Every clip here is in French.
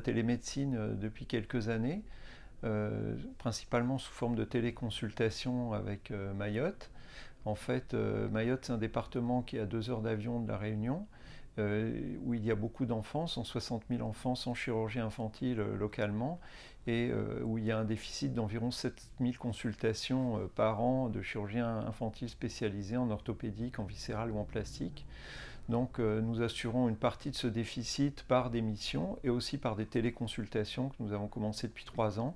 télémédecine depuis quelques années, principalement sous forme de téléconsultation avec Mayotte. En fait, Mayotte, c'est un département qui est à 2 heures d'avion de la Réunion, où il y a beaucoup d'enfants, 160 000 enfants sans chirurgie infantile localement, et où il y a un déficit d'environ 7 000 consultations par an de chirurgiens infantiles spécialisés en orthopédique, en viscéral ou en plastique. Donc nous assurons une partie de ce déficit par des missions et aussi par des téléconsultations que nous avons commencé depuis 3 ans.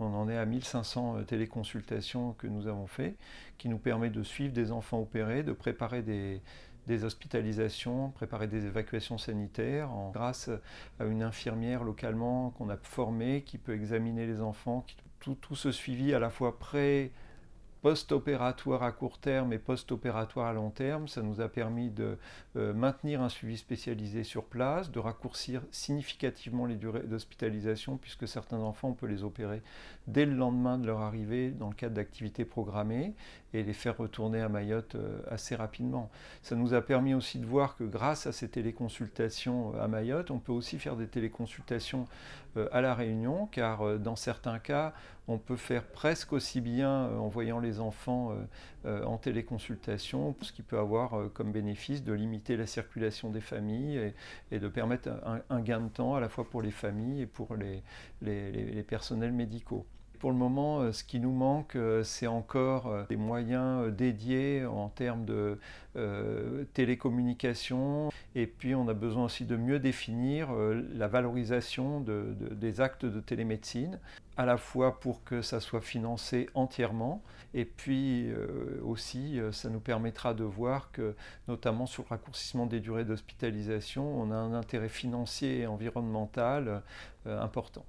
On en est à 1500 téléconsultations que nous avons fait, qui nous permet de suivre des enfants opérés, de préparer des hospitalisations, préparer des évacuations sanitaires, grâce à une infirmière localement qu'on a formée, qui peut examiner les enfants. Tout ce suivi à la fois post-opératoire à court terme et post-opératoire à long terme, ça nous a permis de maintenir un suivi spécialisé sur place, de raccourcir significativement les durées d'hospitalisation, puisque certains enfants, on peut les opérer dès le lendemain de leur arrivée dans le cadre d'activités programmées et les faire retourner à Mayotte assez rapidement. Ça nous a permis aussi de voir que grâce à ces téléconsultations à Mayotte, on peut aussi faire des téléconsultations à La Réunion, car dans certains cas, on peut faire presque aussi bien en voyant les enfants en téléconsultation, ce qui peut avoir comme bénéfice de limiter la circulation des familles et de permettre un gain de temps à la fois pour les familles et pour les personnels médicaux. Pour le moment, ce qui nous manque, c'est encore des moyens dédiés en termes de télécommunication. Et puis, on a besoin aussi de mieux définir la valorisation des actes de télémédecine, à la fois pour que ça soit financé entièrement, et puis aussi, ça nous permettra de voir que, notamment sur le raccourcissement des durées d'hospitalisation, on a un intérêt financier et environnemental important.